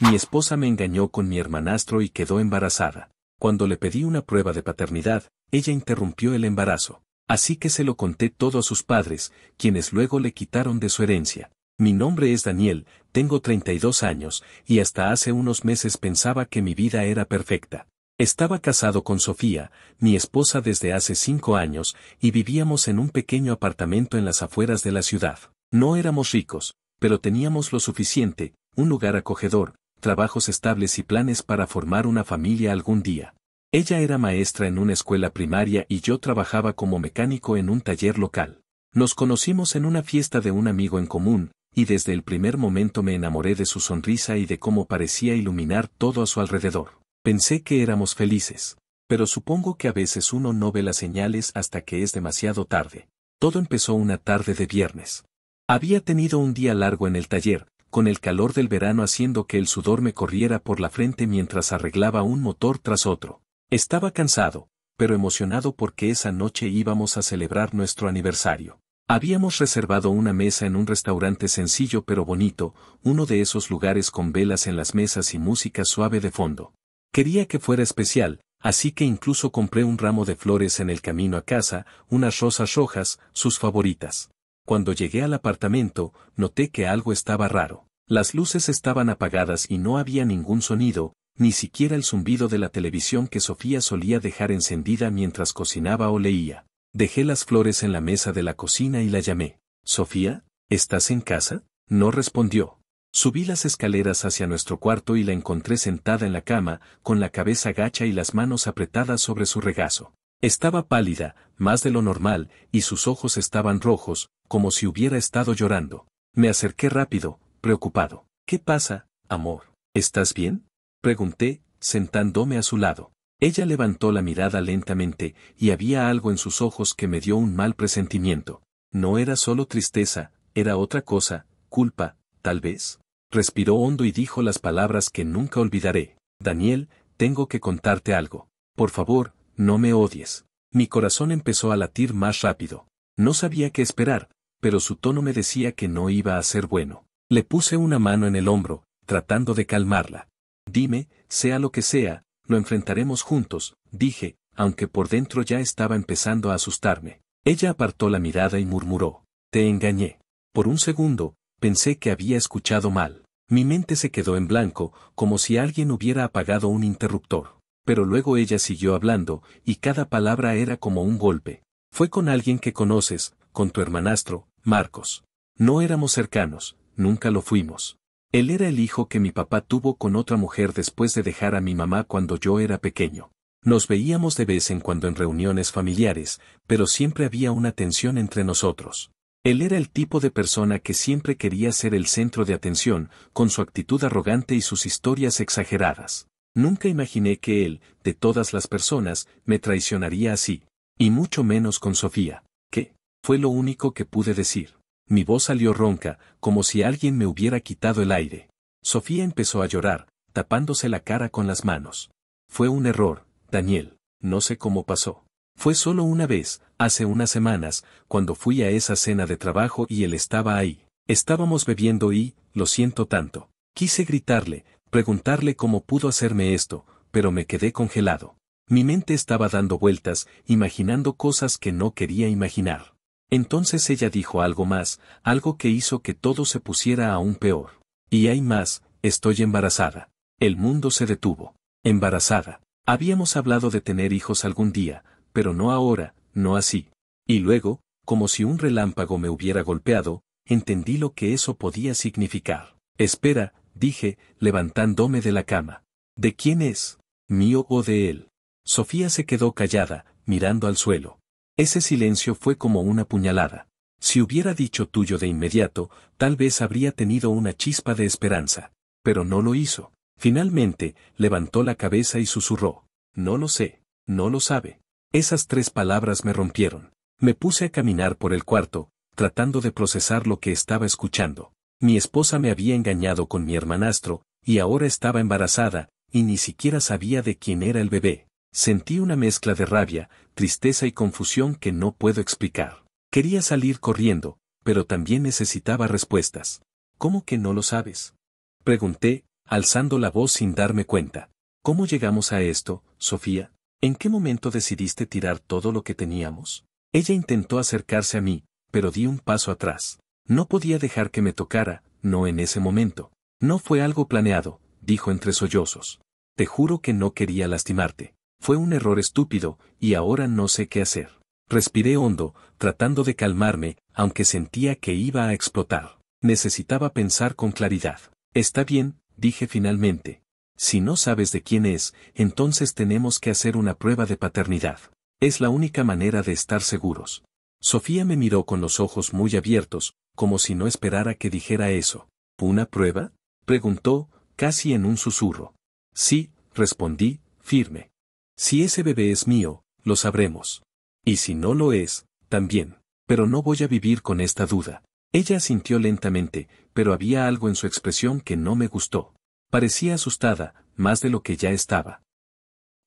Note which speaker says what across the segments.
Speaker 1: Mi esposa me engañó con mi hermanastro y quedó embarazada. Cuando le pedí una prueba de paternidad, ella interrumpió el embarazo. Así que se lo conté todo a sus padres, quienes luego le quitaron de su herencia. Mi nombre es Daniel, tengo 32 años, y hasta hace unos meses pensaba que mi vida era perfecta. Estaba casado con Sofía, mi esposa desde hace 5 años, y vivíamos en un pequeño apartamento en las afueras de la ciudad. No éramos ricos, pero teníamos lo suficiente, un lugar acogedor, trabajos estables y planes para formar una familia algún día. Ella era maestra en una escuela primaria y yo trabajaba como mecánico en un taller local. Nos conocimos en una fiesta de un amigo en común, y desde el primer momento me enamoré de su sonrisa y de cómo parecía iluminar todo a su alrededor. Pensé que éramos felices. Pero supongo que a veces uno no ve las señales hasta que es demasiado tarde. Todo empezó una tarde de viernes. Había tenido un día largo en el taller, con el calor del verano haciendo que el sudor me corriera por la frente mientras arreglaba un motor tras otro. Estaba cansado, pero emocionado porque esa noche íbamos a celebrar nuestro aniversario. Habíamos reservado una mesa en un restaurante sencillo pero bonito, uno de esos lugares con velas en las mesas y música suave de fondo. Quería que fuera especial, así que incluso compré un ramo de flores en el camino a casa, unas rosas rojas, sus favoritas. Cuando llegué al apartamento, noté que algo estaba raro. Las luces estaban apagadas y no había ningún sonido, ni siquiera el zumbido de la televisión que Sofía solía dejar encendida mientras cocinaba o leía. Dejé las flores en la mesa de la cocina y la llamé. «Sofía, ¿estás en casa?». No respondió. Subí las escaleras hacia nuestro cuarto y la encontré sentada en la cama, con la cabeza gacha y las manos apretadas sobre su regazo. Estaba pálida, más de lo normal, y sus ojos estaban rojos, como si hubiera estado llorando. Me acerqué rápido, preocupado. «¿Qué pasa, amor? ¿Estás bien?», pregunté, sentándome a su lado. Ella levantó la mirada lentamente, y había algo en sus ojos que me dio un mal presentimiento. No era solo tristeza, era otra cosa, culpa, tal vez. Respiró hondo y dijo las palabras que nunca olvidaré. «Daniel, tengo que contarte algo. Por favor, no me odies». Mi corazón empezó a latir más rápido. No sabía qué esperar, pero su tono me decía que no iba a ser bueno. Le puse una mano en el hombro, tratando de calmarla. «Dime, sea lo que sea, lo enfrentaremos juntos», dije, aunque por dentro ya estaba empezando a asustarme. Ella apartó la mirada y murmuró: «Te engañé». Por un segundo, pensé que había escuchado mal. Mi mente se quedó en blanco, como si alguien hubiera apagado un interruptor. Pero luego ella siguió hablando, y cada palabra era como un golpe. «Fue con alguien que conoces, con tu hermanastro, Marcos. No éramos cercanos, nunca lo fuimos. Él era el hijo que mi papá tuvo con otra mujer después de dejar a mi mamá cuando yo era pequeño. Nos veíamos de vez en cuando en reuniones familiares, pero siempre había una tensión entre nosotros. Él era el tipo de persona que siempre quería ser el centro de atención, con su actitud arrogante y sus historias exageradas. Nunca imaginé que él, de todas las personas, me traicionaría así. Y mucho menos con Sofía. ¿Qué?», fue lo único que pude decir. Mi voz salió ronca, como si alguien me hubiera quitado el aire. Sofía empezó a llorar, tapándose la cara con las manos. «Fue un error, Daniel, no sé cómo pasó. Fue solo una vez, hace unas semanas, cuando fui a esa cena de trabajo y él estaba ahí. Estábamos bebiendo y, lo siento tanto». Quise gritarle, preguntarle cómo pudo hacerme esto, pero me quedé congelado. Mi mente estaba dando vueltas, imaginando cosas que no quería imaginar. Entonces ella dijo algo más, algo que hizo que todo se pusiera aún peor. «Y hay más, estoy embarazada». El mundo se detuvo. «Embarazada». Habíamos hablado de tener hijos algún día, pero no ahora, no así. Y luego, como si un relámpago me hubiera golpeado, entendí lo que eso podía significar. «Espera», dije, levantándome de la cama. «¿De quién es? ¿Mío o de él?». Sofía se quedó callada, mirando al suelo. Ese silencio fue como una puñalada. Si hubiera dicho tuyo de inmediato, tal vez habría tenido una chispa de esperanza. Pero no lo hizo. Finalmente, levantó la cabeza y susurró: «No lo sé, no lo sabe». Esas 3 palabras me rompieron. Me puse a caminar por el cuarto, tratando de procesar lo que estaba escuchando. Mi esposa me había engañado con mi hermanastro, y ahora estaba embarazada, y ni siquiera sabía de quién era el bebé. Sentí una mezcla de rabia, tristeza y confusión que no puedo explicar. Quería salir corriendo, pero también necesitaba respuestas. «¿Cómo que no lo sabes?», pregunté, alzando la voz sin darme cuenta. ¿Cómo llegamos a esto, Sofía? ¿En qué momento decidiste tirar todo lo que teníamos? Ella intentó acercarse a mí, pero di un paso atrás. No podía dejar que me tocara, no en ese momento. No fue algo planeado, dijo entre sollozos. Te juro que no quería lastimarte. Fue un error estúpido, y ahora no sé qué hacer. Respiré hondo, tratando de calmarme, aunque sentía que iba a explotar. Necesitaba pensar con claridad. Está bien, dije finalmente. Si no sabes de quién es, entonces tenemos que hacer una prueba de paternidad. Es la única manera de estar seguros. Sofía me miró con los ojos muy abiertos, como si no esperara que dijera eso. ¿Una prueba?, preguntó, casi en un susurro. Sí, respondí, firme. Si ese bebé es mío, lo sabremos. Y si no lo es, también. Pero no voy a vivir con esta duda. Ella asintió lentamente, pero había algo en su expresión que no me gustó. Parecía asustada, más de lo que ya estaba.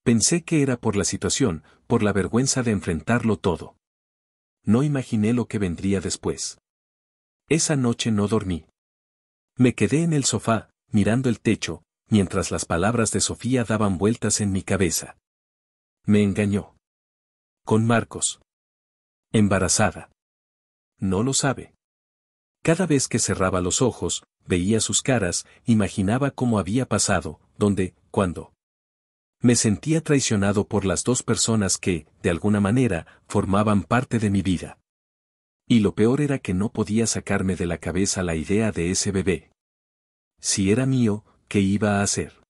Speaker 1: Pensé que era por la situación, por la vergüenza de enfrentarlo todo. No imaginé lo que vendría después. Esa noche no dormí. Me quedé en el sofá, mirando el techo, mientras las palabras de Sofía daban vueltas en mi cabeza. Me engañó. Con Marcos. Embarazada. No lo sabe. Cada vez que cerraba los ojos, veía sus caras, imaginaba cómo había pasado, dónde, cuándo. Me sentía traicionado por las dos personas que, de alguna manera, formaban parte de mi vida. Y lo peor era que no podía sacarme de la cabeza la idea de ese bebé. Si era mío, ¿qué iba a hacer?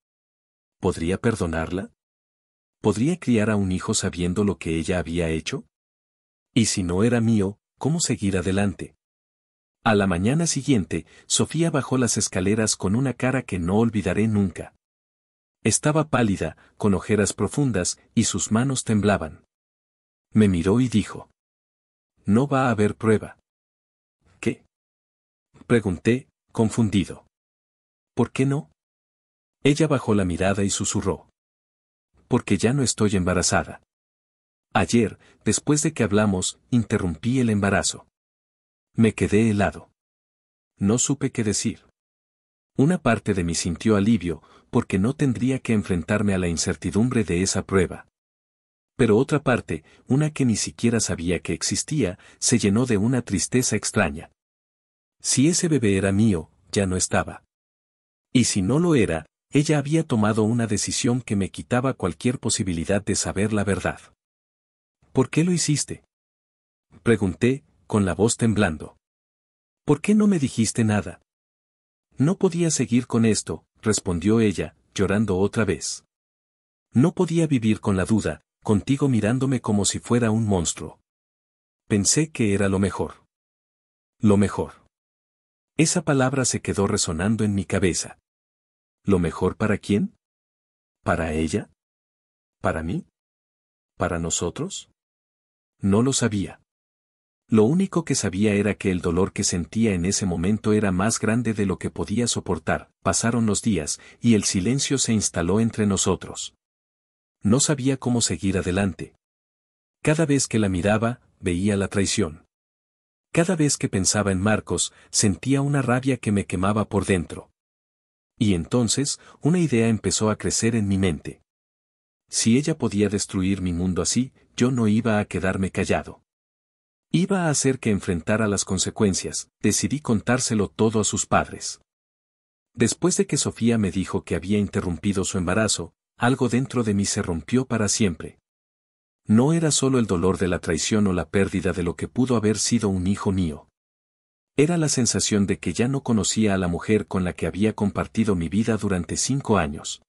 Speaker 1: ¿Podría perdonarla? ¿Podría criar a un hijo sabiendo lo que ella había hecho? Y si no era mío, ¿cómo seguir adelante? A la mañana siguiente, Sofía bajó las escaleras con una cara que no olvidaré nunca. Estaba pálida, con ojeras profundas, y sus manos temblaban. Me miró y dijo: «No va a haber prueba». «¿Qué?», pregunté, confundido. «¿Por qué no?». Ella bajó la mirada y susurró: «Porque ya no estoy embarazada». Ayer, después de que hablamos, interrumpí el embarazo. Me quedé helado. No supe qué decir. Una parte de mí sintió alivio, porque no tendría que enfrentarme a la incertidumbre de esa prueba. Pero otra parte, una que ni siquiera sabía que existía, se llenó de una tristeza extraña. Si ese bebé era mío, ya no estaba. Y si no lo era, ella había tomado una decisión que me quitaba cualquier posibilidad de saber la verdad. ¿Por qué lo hiciste?, pregunté, con la voz temblando. ¿Por qué no me dijiste nada? No podía seguir con esto, respondió ella, llorando otra vez. No podía vivir con la duda, contigo mirándome como si fuera un monstruo. Pensé que era lo mejor. Lo mejor. Esa palabra se quedó resonando en mi cabeza. ¿Lo mejor para quién? ¿Para ella? ¿Para mí? ¿Para nosotros? No lo sabía. Lo único que sabía era que el dolor que sentía en ese momento era más grande de lo que podía soportar. Pasaron los días, y el silencio se instaló entre nosotros. No sabía cómo seguir adelante. Cada vez que la miraba, veía la traición. Cada vez que pensaba en Marcos, sentía una rabia que me quemaba por dentro. Y entonces, una idea empezó a crecer en mi mente. Si ella podía destruir mi mundo así, yo no iba a quedarme callado. Iba a hacer que enfrentara las consecuencias. Decidí contárselo todo a sus padres. Después de que Sofía me dijo que había interrumpido su embarazo, algo dentro de mí se rompió para siempre. No era solo el dolor de la traición o la pérdida de lo que pudo haber sido un hijo mío. Era la sensación de que ya no conocía a la mujer con la que había compartido mi vida durante 5 años.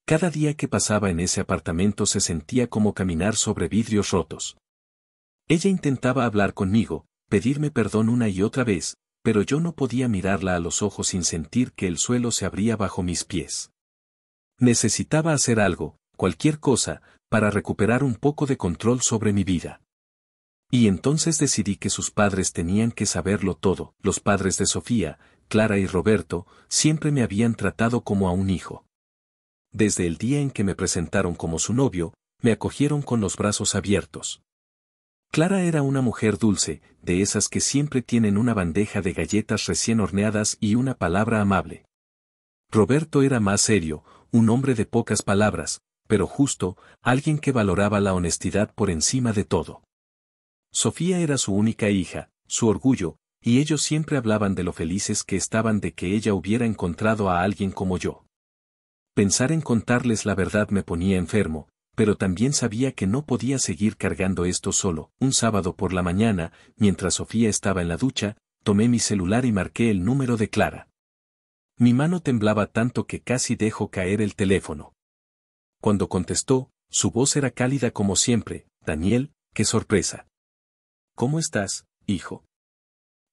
Speaker 1: Cada día que pasaba en ese apartamento se sentía como caminar sobre vidrios rotos. Ella intentaba hablar conmigo, pedirme perdón una y otra vez, pero yo no podía mirarla a los ojos sin sentir que el suelo se abría bajo mis pies. Necesitaba hacer algo, cualquier cosa, para recuperar un poco de control sobre mi vida. Y entonces decidí que sus padres tenían que saberlo todo. Los padres de Sofía, Clara y Roberto, siempre me habían tratado como a un hijo. Desde el día en que me presentaron como su novio, me acogieron con los brazos abiertos. Clara era una mujer dulce, de esas que siempre tienen una bandeja de galletas recién horneadas y una palabra amable. Roberto era más serio, un hombre de pocas palabras, pero justo, alguien que valoraba la honestidad por encima de todo. Sofía era su única hija, su orgullo, y ellos siempre hablaban de lo felices que estaban de que ella hubiera encontrado a alguien como yo. Pensar en contarles la verdad me ponía enfermo, pero también sabía que no podía seguir cargando esto solo. Un sábado por la mañana, mientras Sofía estaba en la ducha, tomé mi celular y marqué el número de Clara. Mi mano temblaba tanto que casi dejó caer el teléfono. Cuando contestó, su voz era cálida como siempre. Daniel, qué sorpresa. ¿Cómo estás, hijo?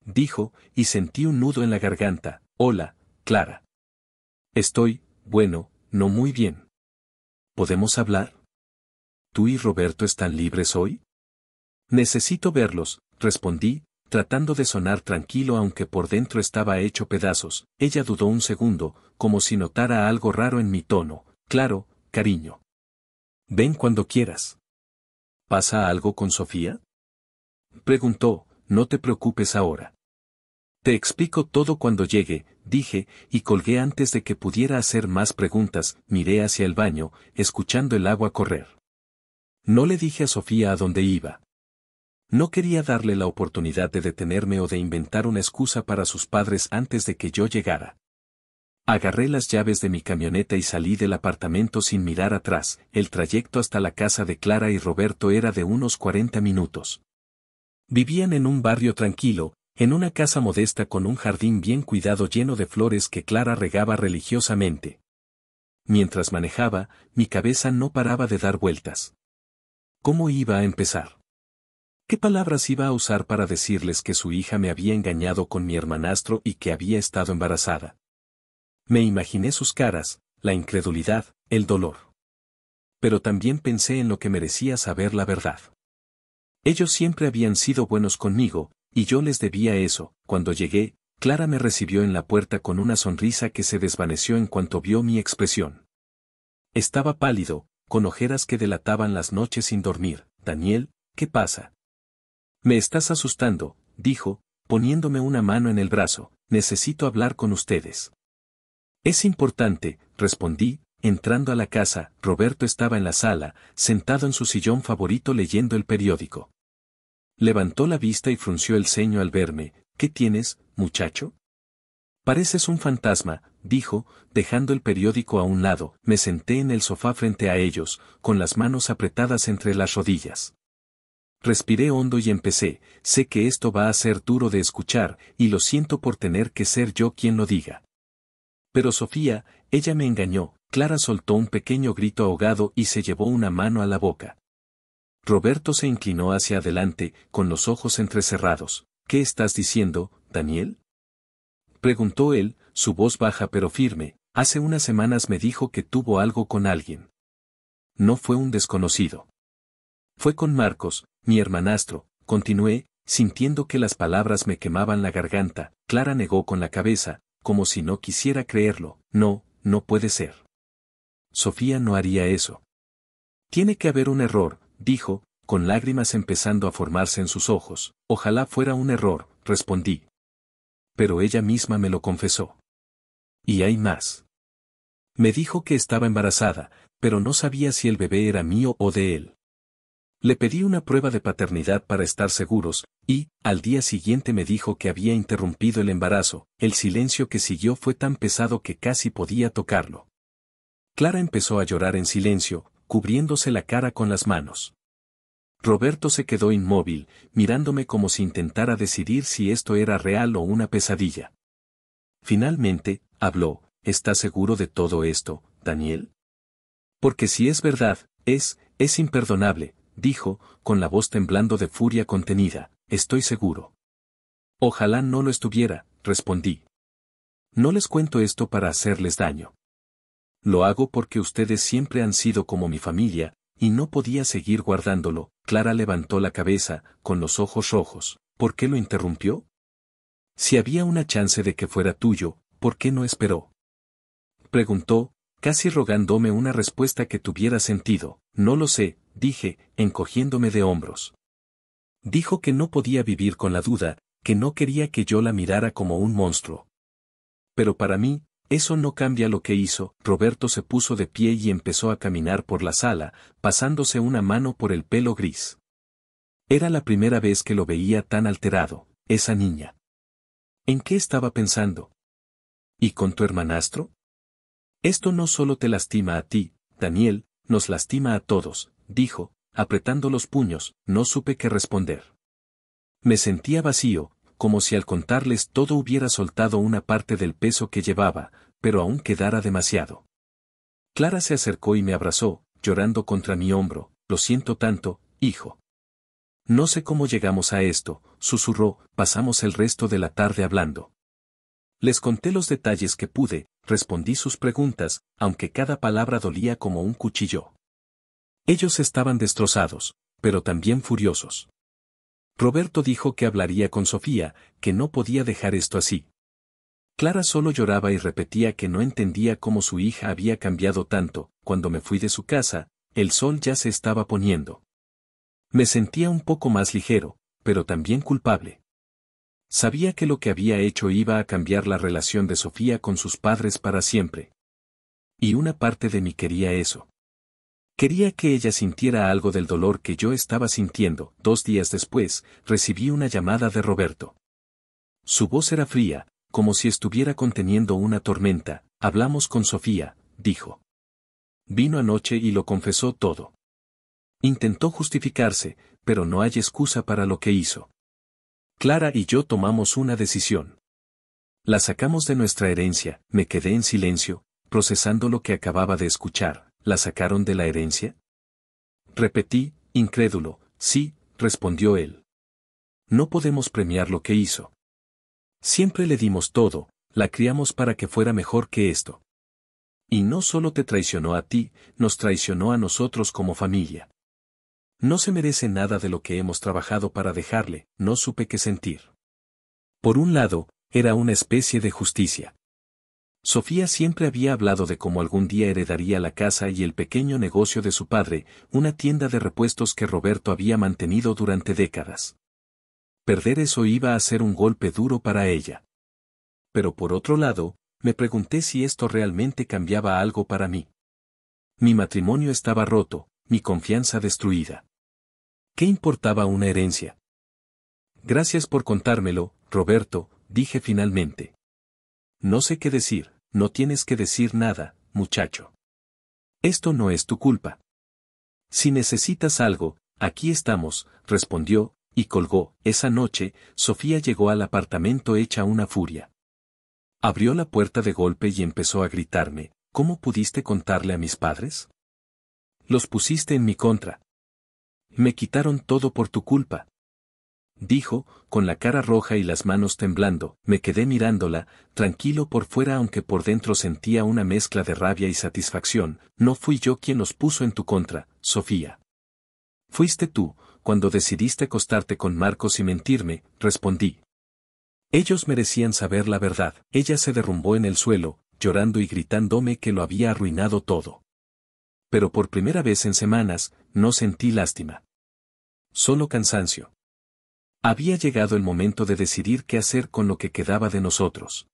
Speaker 1: Dijo, y sentí un nudo en la garganta. Hola, Clara. Estoy, bueno, no muy bien. ¿Podemos hablar? ¿Tú y Roberto están libres hoy? Necesito verlos, respondí, tratando de sonar tranquilo aunque por dentro estaba hecho pedazos. Ella dudó un segundo, como si notara algo raro en mi tono. Claro, cariño. Ven cuando quieras. ¿Pasa algo con Sofía? Preguntó, no te preocupes ahora. Te explico todo cuando llegue, dije, y colgué antes de que pudiera hacer más preguntas. Miré hacia el baño, escuchando el agua correr. No le dije a Sofía a dónde iba. No quería darle la oportunidad de detenerme o de inventar una excusa para sus padres antes de que yo llegara. Agarré las llaves de mi camioneta y salí del apartamento sin mirar atrás. El trayecto hasta la casa de Clara y Roberto era de unos 40 minutos. Vivían en un barrio tranquilo, en una casa modesta con un jardín bien cuidado lleno de flores que Clara regaba religiosamente. Mientras manejaba, mi cabeza no paraba de dar vueltas. ¿Cómo iba a empezar? ¿Qué palabras iba a usar para decirles que su hija me había engañado con mi hermanastro y que había estado embarazada? Me imaginé sus caras, la incredulidad, el dolor. Pero también pensé en lo que merecía saber la verdad. Ellos siempre habían sido buenos conmigo, y yo les debía eso. Cuando llegué, Clara me recibió en la puerta con una sonrisa que se desvaneció en cuanto vio mi expresión. Estaba pálido, con ojeras que delataban las noches sin dormir. Daniel, ¿qué pasa? Me estás asustando, dijo, poniéndome una mano en el brazo. Necesito hablar con ustedes. Es importante, respondí, entrando a la casa. Roberto estaba en la sala, sentado en su sillón favorito leyendo el periódico. Levantó la vista y frunció el ceño al verme. ¿Qué tienes, muchacho? Pareces un fantasma, dijo, dejando el periódico a un lado. Me senté en el sofá frente a ellos, con las manos apretadas entre las rodillas. Respiré hondo y empecé. Sé que esto va a ser duro de escuchar, y lo siento por tener que ser yo quien lo diga. Pero Sofía, ella me engañó. Clara soltó un pequeño grito ahogado y se llevó una mano a la boca. Roberto se inclinó hacia adelante, con los ojos entrecerrados. ¿Qué estás diciendo, Daniel? Preguntó él, su voz baja pero firme. Hace unas semanas me dijo que tuvo algo con alguien. No fue un desconocido. Fue con Marcos, mi hermanastro, continué, sintiendo que las palabras me quemaban la garganta. Clara negó con la cabeza, como si no quisiera creerlo. No, no puede ser. Sofía no haría eso. Tiene que haber un error, dijo, con lágrimas empezando a formarse en sus ojos. Ojalá fuera un error, respondí. Pero ella misma me lo confesó. Y hay más. Me dijo que estaba embarazada, pero no sabía si el bebé era mío o de él. Le pedí una prueba de paternidad para estar seguros, y, al día siguiente me dijo que había interrumpido el embarazo. El silencio que siguió fue tan pesado que casi podía tocarlo. Clara empezó a llorar en silencio, cubriéndose la cara con las manos. Roberto se quedó inmóvil, mirándome como si intentara decidir si esto era real o una pesadilla. Finalmente, habló. ¿Estás seguro de todo esto, Daniel? Porque si es verdad, es imperdonable, dijo, con la voz temblando de furia contenida. Estoy seguro. Ojalá no lo estuviera, respondí. No les cuento esto para hacerles daño. Lo hago porque ustedes siempre han sido como mi familia, y no podía seguir guardándolo. Clara levantó la cabeza, con los ojos rojos. ¿Por qué lo interrumpió? Si había una chance de que fuera tuyo, ¿por qué no esperó? Preguntó, casi rogándome una respuesta que tuviera sentido. No lo sé, dije, encogiéndome de hombros. Dijo que no podía vivir con la duda, que no quería que yo la mirara como un monstruo. Pero para mí, Eso no cambia lo que hizo. Roberto se puso de pie y empezó a caminar por la sala, pasándose una mano por el pelo gris. Era la primera vez que lo veía tan alterado, esa niña. ¿En qué estaba pensando? ¿Y con tu hermanastro? Esto no solo te lastima a ti, Daniel, nos lastima a todos, dijo, apretando los puños. No supe qué responder. Me sentía vacío, como si al contarles todo hubiera soltado una parte del peso que llevaba, pero aún quedara demasiado. Clara se acercó y me abrazó, llorando contra mi hombro. Lo siento tanto, hijo. No sé cómo llegamos a esto, susurró. Pasamos el resto de la tarde hablando. Les conté los detalles que pude, respondí sus preguntas, aunque cada palabra dolía como un cuchillo. Ellos estaban destrozados, pero también furiosos. Roberto dijo que hablaría con Sofía, que no podía dejar esto así. Clara solo lloraba y repetía que no entendía cómo su hija había cambiado tanto. Cuando me fui de su casa, el sol ya se estaba poniendo. Me sentía un poco más ligero, pero también culpable. Sabía que lo que había hecho iba a cambiar la relación de Sofía con sus padres para siempre. Y una parte de mí quería eso. Quería que ella sintiera algo del dolor que yo estaba sintiendo. 2 días después, recibí una llamada de Roberto. Su voz era fría, como si estuviera conteniendo una tormenta. Hablamos con Sofía, dijo. Vino anoche y lo confesó todo. Intentó justificarse, pero no hay excusa para lo que hizo. Clara y yo tomamos una decisión. La sacamos de nuestra herencia. Me quedé en silencio, procesando lo que acababa de escuchar. ¿La sacaron de la herencia? Repetí, incrédulo. Sí, respondió él. No podemos premiar lo que hizo. Siempre le dimos todo, la criamos para que fuera mejor que esto. Y no solo te traicionó a ti, nos traicionó a nosotros como familia. No se merece nada de lo que hemos trabajado para dejarle. No supe qué sentir. Por un lado, era una especie de justicia. Sofía siempre había hablado de cómo algún día heredaría la casa y el pequeño negocio de su padre, una tienda de repuestos que Roberto había mantenido durante décadas. Perder eso iba a ser un golpe duro para ella. Pero por otro lado, me pregunté si esto realmente cambiaba algo para mí. Mi matrimonio estaba roto, mi confianza destruida. ¿Qué importaba una herencia? Gracias por contármelo, Roberto, dije finalmente. No sé qué decir. No tienes que decir nada, muchacho. Esto no es tu culpa. Si necesitas algo, aquí estamos, respondió, y colgó. Esa noche, Sofía llegó al apartamento hecha una furia. Abrió la puerta de golpe y empezó a gritarme. ¿Cómo pudiste contarle a mis padres? Los pusiste en mi contra. Me quitaron todo por tu culpa. Dijo, con la cara roja y las manos temblando. Me quedé mirándola, tranquilo por fuera aunque por dentro sentía una mezcla de rabia y satisfacción. No fui yo quien los puso en tu contra, Sofía. Fuiste tú, cuando decidiste acostarte con Marcos y mentirme, respondí. Ellos merecían saber la verdad. Ella se derrumbó en el suelo, llorando y gritándome que lo había arruinado todo. Pero por primera vez en semanas, no sentí lástima. Solo cansancio. Había llegado el momento de decidir qué hacer con lo que quedaba de nosotros.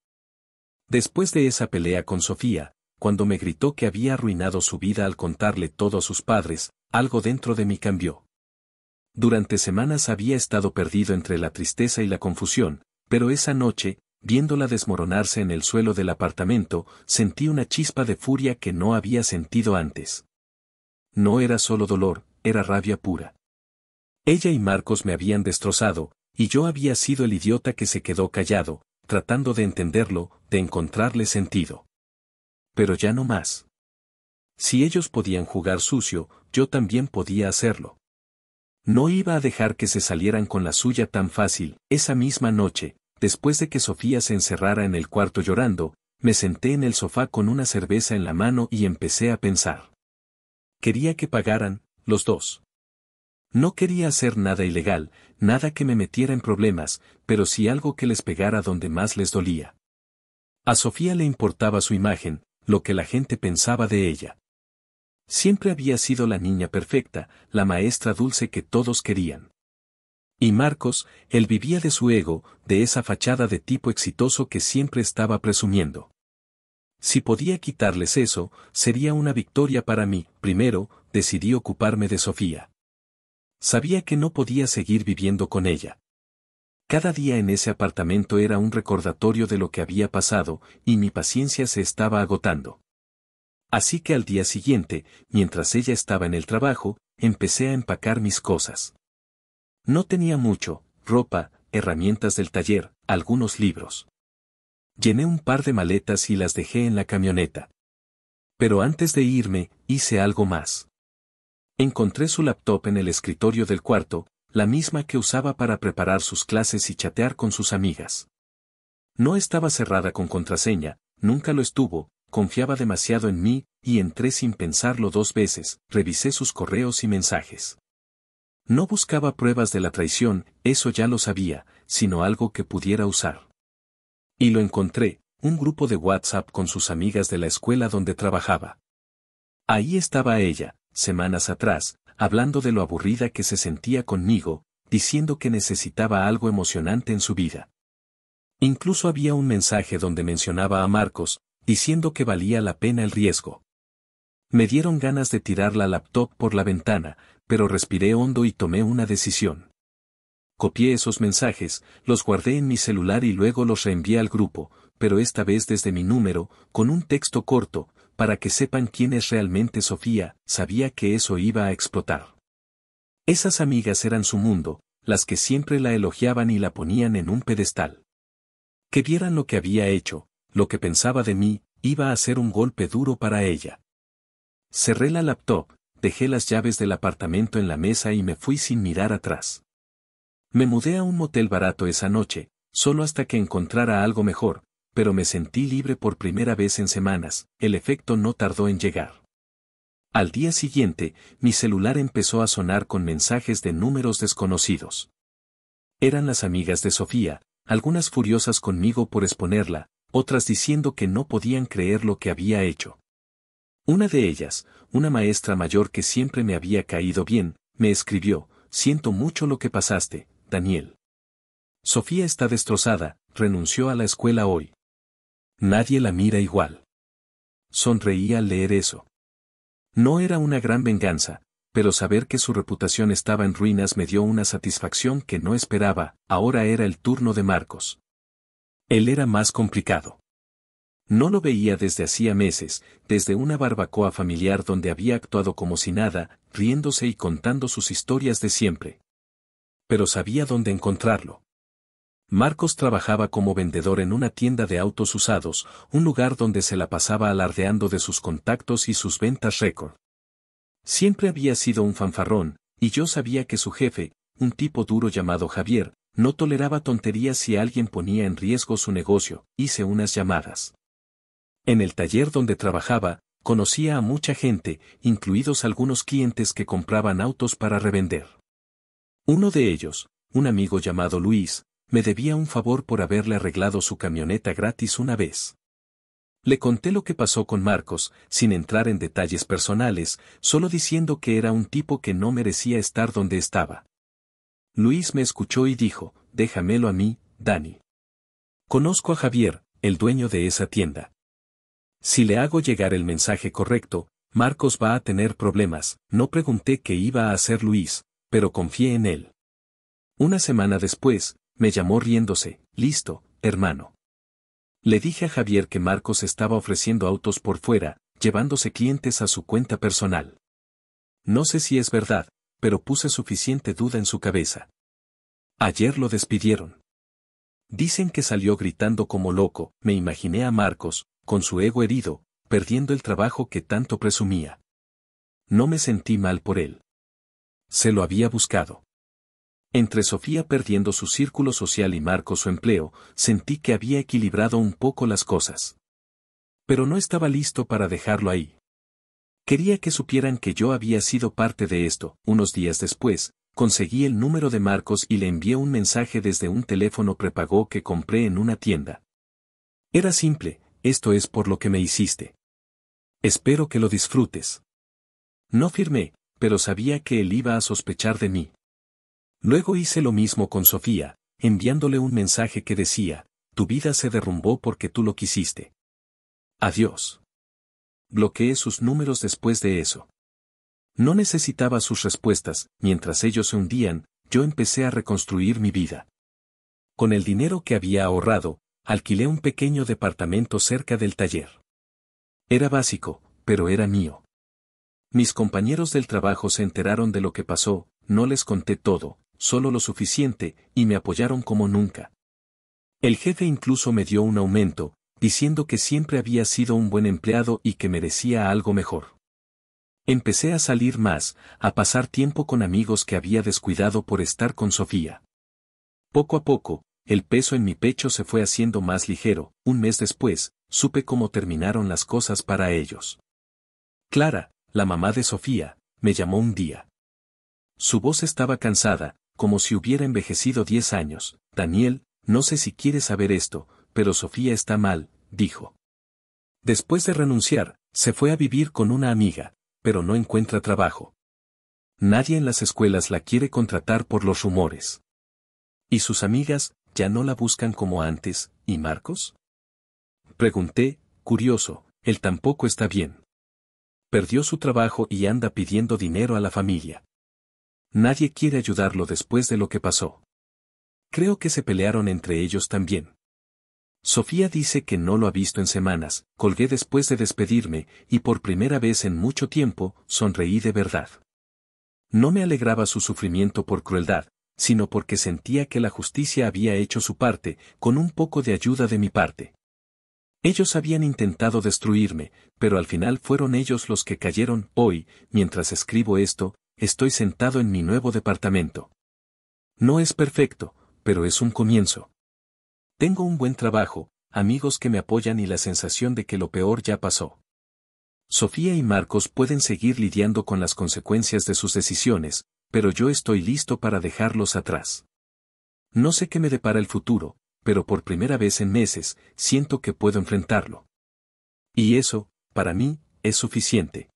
Speaker 1: Después de esa pelea con Sofía, cuando me gritó que había arruinado su vida al contarle todo a sus padres, algo dentro de mí cambió. Durante semanas había estado perdido entre la tristeza y la confusión, pero esa noche, viéndola desmoronarse en el suelo del apartamento, sentí una chispa de furia que no había sentido antes. No era solo dolor, era rabia pura. Ella y Marcos me habían destrozado, y yo había sido el idiota que se quedó callado, tratando de entenderlo, de encontrarle sentido. Pero ya no más. Si ellos podían jugar sucio, yo también podía hacerlo. No iba a dejar que se salieran con la suya tan fácil. Esa misma noche, después de que Sofía se encerrara en el cuarto llorando, me senté en el sofá con una cerveza en la mano y empecé a pensar. Quería que pagaran, los dos. No quería hacer nada ilegal, nada que me metiera en problemas, pero sí algo que les pegara donde más les dolía. A Sofía le importaba su imagen, lo que la gente pensaba de ella. Siempre había sido la niña perfecta, la maestra dulce que todos querían. Y Marcos, él vivía de su ego, de esa fachada de tipo exitoso que siempre estaba presumiendo. Si podía quitarles eso, sería una victoria para mí. Primero, decidí ocuparme de Sofía. Sabía que no podía seguir viviendo con ella. Cada día en ese apartamento era un recordatorio de lo que había pasado, y mi paciencia se estaba agotando. Así que al día siguiente, mientras ella estaba en el trabajo, empecé a empacar mis cosas. No tenía mucho: ropa, herramientas del taller, algunos libros. Llené un par de maletas y las dejé en la camioneta. Pero antes de irme, hice algo más. Encontré su laptop en el escritorio del cuarto, la misma que usaba para preparar sus clases y chatear con sus amigas. No estaba cerrada con contraseña, nunca lo estuvo, confiaba demasiado en mí, y entré sin pensarlo 2 veces, revisé sus correos y mensajes. No buscaba pruebas de la traición, eso ya lo sabía, sino algo que pudiera usar. Y lo encontré: un grupo de WhatsApp con sus amigas de la escuela donde trabajaba. Ahí estaba ella, semanas atrás, hablando de lo aburrida que se sentía conmigo, diciendo que necesitaba algo emocionante en su vida. Incluso había un mensaje donde mencionaba a Marcos, diciendo que valía la pena el riesgo. Me dieron ganas de tirar la laptop por la ventana, pero respiré hondo y tomé una decisión. Copié esos mensajes, los guardé en mi celular y luego los reenvié al grupo, pero esta vez desde mi número, con un texto corto, para que sepan quién es realmente Sofía. Sabía que eso iba a explotar. Esas amigas eran su mundo, las que siempre la elogiaban y la ponían en un pedestal. Que vieran lo que había hecho, lo que pensaba de mí, iba a ser un golpe duro para ella. Cerré la laptop, dejé las llaves del apartamento en la mesa y me fui sin mirar atrás. Me mudé a un motel barato esa noche, solo hasta que encontrara algo mejor, pero me sentí libre por primera vez en semanas. El efecto no tardó en llegar. Al día siguiente, mi celular empezó a sonar con mensajes de números desconocidos. Eran las amigas de Sofía, algunas furiosas conmigo por exponerla, otras diciendo que no podían creer lo que había hecho. Una de ellas, una maestra mayor que siempre me había caído bien, me escribió: siento mucho lo que pasaste, Daniel. Sofía está destrozada, renunció a la escuela hoy. Nadie la mira igual. Sonreí al leer eso. No era una gran venganza, pero saber que su reputación estaba en ruinas me dio una satisfacción que no esperaba. Ahora era el turno de Marcos. Él era más complicado. No lo veía desde hacía meses, desde una barbacoa familiar donde había actuado como si nada, riéndose y contando sus historias de siempre. Pero sabía dónde encontrarlo. Marcos trabajaba como vendedor en una tienda de autos usados, un lugar donde se la pasaba alardeando de sus contactos y sus ventas récord. Siempre había sido un fanfarrón, y yo sabía que su jefe, un tipo duro llamado Javier, no toleraba tonterías si alguien ponía en riesgo su negocio. Hice unas llamadas. En el taller donde trabajaba, conocía a mucha gente, incluidos algunos clientes que compraban autos para revender. Uno de ellos, un amigo llamado Luis, me debía un favor por haberle arreglado su camioneta gratis una vez. Le conté lo que pasó con Marcos, sin entrar en detalles personales, solo diciendo que era un tipo que no merecía estar donde estaba. Luis me escuchó y dijo: déjamelo a mí, Dani. Conozco a Javier, el dueño de esa tienda. Si le hago llegar el mensaje correcto, Marcos va a tener problemas. No pregunté qué iba a hacer Luis, pero confié en él. Una semana después, me llamó riéndose: listo, hermano. Le dije a Javier que Marcos estaba ofreciendo autos por fuera, llevándose clientes a su cuenta personal. No sé si es verdad, pero puse suficiente duda en su cabeza. Ayer lo despidieron. Dicen que salió gritando como loco. Me imaginé a Marcos, con su ego herido, perdiendo el trabajo que tanto presumía. No me sentí mal por él. Se lo había buscado. Entre Sofía perdiendo su círculo social y Marcos su empleo, sentí que había equilibrado un poco las cosas. Pero no estaba listo para dejarlo ahí. Quería que supieran que yo había sido parte de esto. Unos días después, conseguí el número de Marcos y le envié un mensaje desde un teléfono prepago que compré en una tienda. Era simple: esto es por lo que me hiciste. Espero que lo disfrutes. No firmé, pero sabía que él iba a sospechar de mí. Luego hice lo mismo con Sofía, enviándole un mensaje que decía: tu vida se derrumbó porque tú lo quisiste. Adiós. Bloqueé sus números después de eso. No necesitaba sus respuestas, mientras ellos se hundían, yo empecé a reconstruir mi vida. Con el dinero que había ahorrado, alquilé un pequeño departamento cerca del taller. Era básico, pero era mío. Mis compañeros del trabajo se enteraron de lo que pasó, no les conté todo, solo lo suficiente, y me apoyaron como nunca. El jefe incluso me dio un aumento, diciendo que siempre había sido un buen empleado y que merecía algo mejor. Empecé a salir más, a pasar tiempo con amigos que había descuidado por estar con Sofía. Poco a poco, el peso en mi pecho se fue haciendo más ligero. Un mes después, supe cómo terminaron las cosas para ellos. Clara, la mamá de Sofía, me llamó un día. Su voz estaba cansada, como si hubiera envejecido 10 años. Daniel, no sé si quieres saber esto, pero Sofía está mal, dijo. Después de renunciar, se fue a vivir con una amiga, pero no encuentra trabajo. Nadie en las escuelas la quiere contratar por los rumores. ¿Y sus amigas ya no la buscan como antes, y Marcos? Pregunté, curioso, él tampoco está bien. Perdió su trabajo y anda pidiendo dinero a la familia. Nadie quiere ayudarlo después de lo que pasó. Creo que se pelearon entre ellos también. Sofía dice que no lo ha visto en semanas. Colgué después de despedirme, y por primera vez en mucho tiempo, sonreí de verdad. No me alegraba su sufrimiento por crueldad, sino porque sentía que la justicia había hecho su parte, con un poco de ayuda de mi parte. Ellos habían intentado destruirme, pero al final fueron ellos los que cayeron. Hoy, mientras escribo esto, estoy sentado en mi nuevo departamento. No es perfecto, pero es un comienzo. Tengo un buen trabajo, amigos que me apoyan y la sensación de que lo peor ya pasó. Sofía y Marcos pueden seguir lidiando con las consecuencias de sus decisiones, pero yo estoy listo para dejarlos atrás. No sé qué me depara el futuro, pero por primera vez en meses, siento que puedo enfrentarlo. Y eso, para mí, es suficiente.